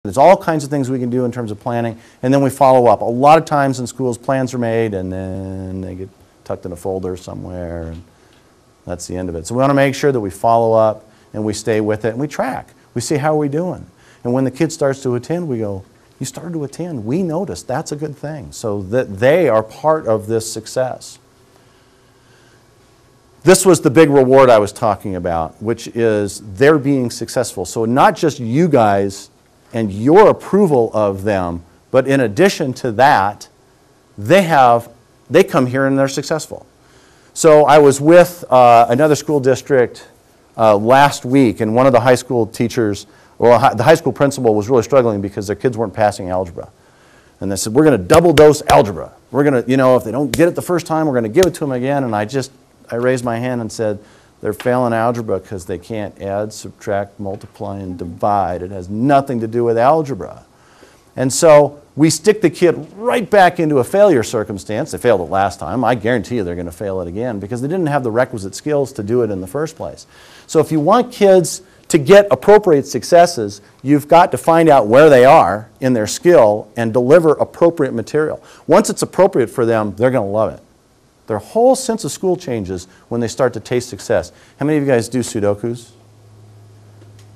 There's all kinds of things we can do in terms of planning, and then we follow up. A lot of times in schools, plans are made, and then they get tucked in a folder somewhere, and that's the end of it. So we want to make sure that we follow up, and we stay with it, and we track. We see how are we doing. And when the kid starts to attend, we go, you started to attend. We noticed. That's a good thing. So that they are part of this success. This was the big reward I was talking about, which is they're being successful. So not just you guys and your approval of them, but in addition to that, they come here and they're successful. So I was with another school district last week, and one of the high school teachers, well, the high school principal was really struggling because their kids weren't passing algebra. And they said, we're going to double dose algebra. We're going to, if they don't get it the first time, we're going to give it to them again. And I raised my hand and said, they're failing algebra because they can't add, subtract, multiply, and divide. It has nothing to do with algebra. And so we stick the kid right back into a failure circumstance. They failed it last time. I guarantee you they're going to fail it again because they didn't have the requisite skills to do it in the first place. So if you want kids to get appropriate successes, you've got to find out where they are in their skill and deliver appropriate material. Once it's appropriate for them, they're going to love it. Their whole sense of school changes when they start to taste success. How many of you guys do Sudokus?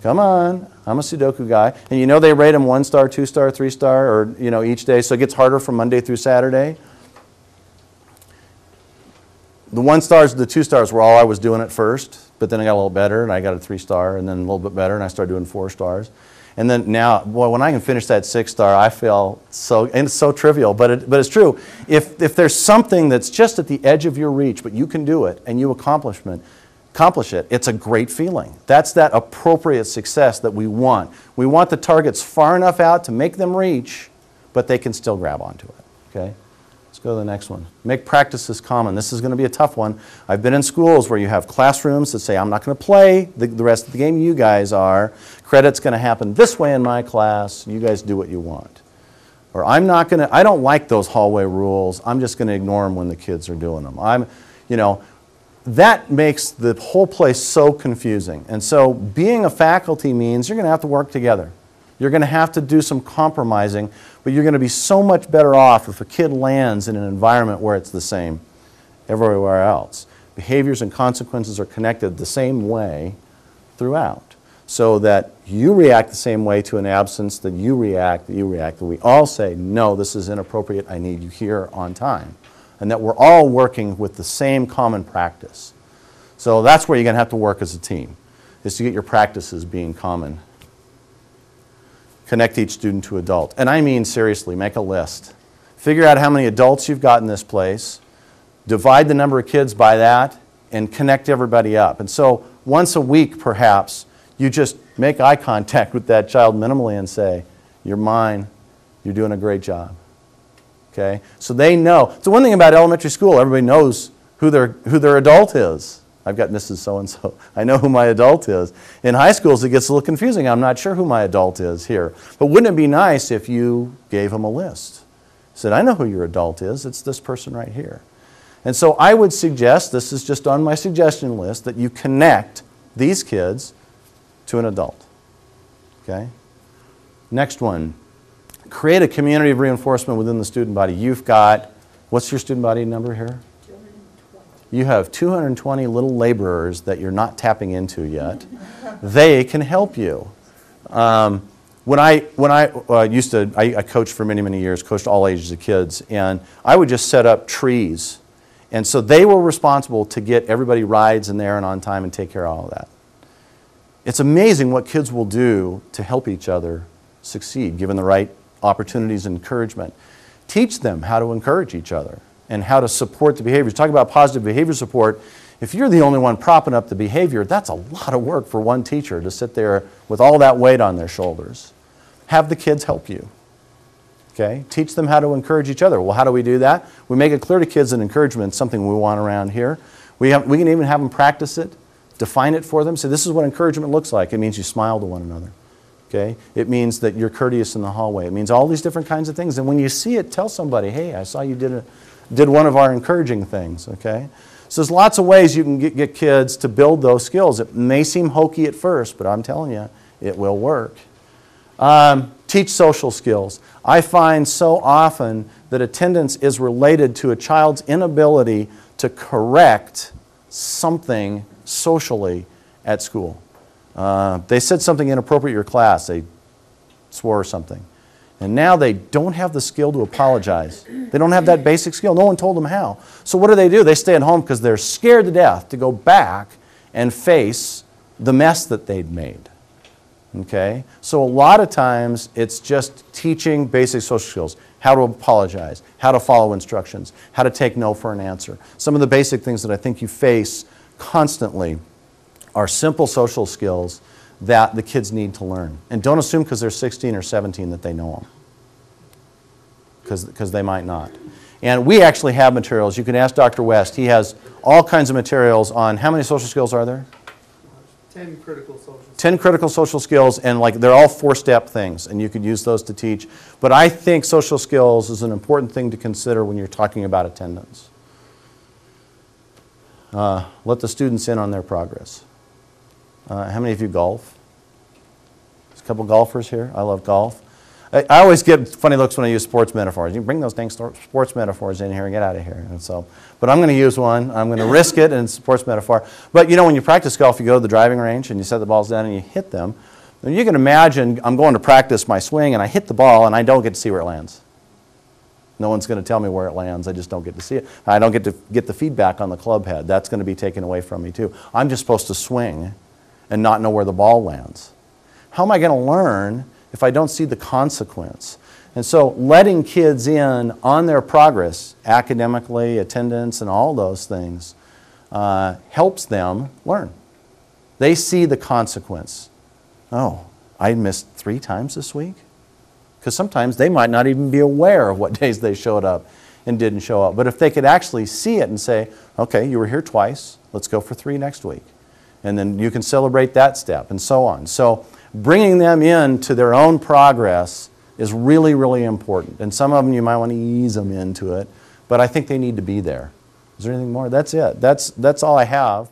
Come on, I'm a Sudoku guy. And they rate them 1 star, 2 star, 3 star, or each day, so it gets harder from Monday through Saturday. The 1 stars and the 2 stars were all I was doing at first, but then I got a little better, and I got a 3 star, and then a little bit better, and I started doing 4 stars. And then now, boy, when I can finish that 6 star, I feel so, and it's so trivial, but it's true. If there's something that's just at the edge of your reach, but you can do it, and you accomplish it, it's a great feeling. That's that appropriate success that we want. We want the targets far enough out to make them reach, but they can still grab onto it, okay? Let's go to the next one. Make practices common. This is going to be a tough one. I've been in schools where you have classrooms that say, I'm not going to play the rest of the game, you guys are. Credit's going to happen this way in my class. You guys do what you want. Or I don't like those hallway rules. I'm just going to ignore them when the kids are doing them. That makes the whole place so confusing. And so being a faculty means you're going to have to work together. You're going to have to do some compromising, but you're going to be so much better off if a kid lands in an environment where it's the same everywhere else. Behaviors and consequences are connected the same way throughout, so that you react the same way to an absence, that you react, that we all say, no, this is inappropriate, I need you here on time. And that we're all working with the same common practice. So that's where you're going to have to work as a team, is to get your practices being common. Connect each student to adult. And I mean seriously, make a list. Figure out how many adults you've got in this place, divide the number of kids by that, and connect everybody up. And so once a week, perhaps, you just make eye contact with that child minimally and say, you're mine, you're doing a great job. Okay? So they know. So one thing about elementary school, everybody knows who their adult is. I've got Mrs. So-and-so. I know who my adult is. In high schools, it gets a little confusing. I'm not sure who my adult is here. But wouldn't it be nice if you gave them a list? Said, I know who your adult is. It's this person right here. And so I would suggest, this is just on my suggestion list, that you connect these kids to an adult. Okay? Next one. Create a community of reinforcement within the student body. You've got, what's your student body number here? 220. You have 220 little laborers that you're not tapping into yet. They can help you. When I coached for many, many years, coached all ages of kids, and I would just set up trees. And so they were responsible to get everybody rides in there and on time and take care of all of that. It's amazing what kids will do to help each other succeed, given the right opportunities and encouragement. Teach them how to encourage each other and how to support the behaviors. Talk about positive behavior support. If you're the only one propping up the behavior, that's a lot of work for one teacher to sit there with all that weight on their shoulders. Have the kids help you. Okay? Teach them how to encourage each other. Well, how do we do that? We make it clear to kids that encouragement is something we want around here. We can even have them practice it, define it for them. Say, this is what encouragement looks like. It means you smile to one another. Okay? It means that you're courteous in the hallway. It means all these different kinds of things. And when you see it, tell somebody, hey, I saw you did one of our encouraging things. Okay? So there's lots of ways you can get kids to build those skills. It may seem hokey at first, but I'm telling you, it will work. Teach social skills. I find so often that attendance is related to a child's inability to correct something socially at school. They said something inappropriate in your class. They swore or something. And now they don't have the skill to apologize. They don't have that basic skill. No one told them how. So what do? They stay at home because they're scared to death to go back and face the mess that they'd made. Okay? So a lot of times it's just teaching basic social skills. How to apologize, how to follow instructions, how to take no for an answer. Some of the basic things that I think you face constantly are simple social skills that the kids need to learn. And don't assume because they're 16 or 17 that they know them, because they might not. And we actually have materials. You can ask Dr. West. He has all kinds of materials on how many social skills are there? 10 critical social skills. 10 critical social skills, and like they're all 4-step things, and you could use those to teach. But I think social skills is an important thing to consider when you're talking about attendance. Let the students in on their progress. How many of you golf? There's a couple golfers here. I love golf. I always get funny looks when I use sports metaphors. You bring those dang sports metaphors in here and get out of here. And so, but I'm going to use one. I'm going to risk it, and it's a sports metaphor. But you know, when you practice golf, you go to the driving range and you set the balls down and you hit them. And you can imagine I'm going to practice my swing and I hit the ball and I don't get to see where it lands. No one's going to tell me where it lands. I just don't get to see it. I don't get to get the feedback on the club head. That's going to be taken away from me too. I'm just supposed to swing and not know where the ball lands. How am I going to learn if I don't see the consequence? And so letting kids in on their progress, academically, attendance, and all those things, helps them learn. They see the consequence. Oh, I missed 3 times this week? Because sometimes they might not even be aware of what days they showed up and didn't show up. But if they could actually see it and say, okay, you were here twice, let's go for 3 next week. And then you can celebrate that step, and so on. So bringing them into their own progress is really, really important. And some of them you might want to ease them into it, but I think they need to be there. Is there anything more? That's it. That's all I have.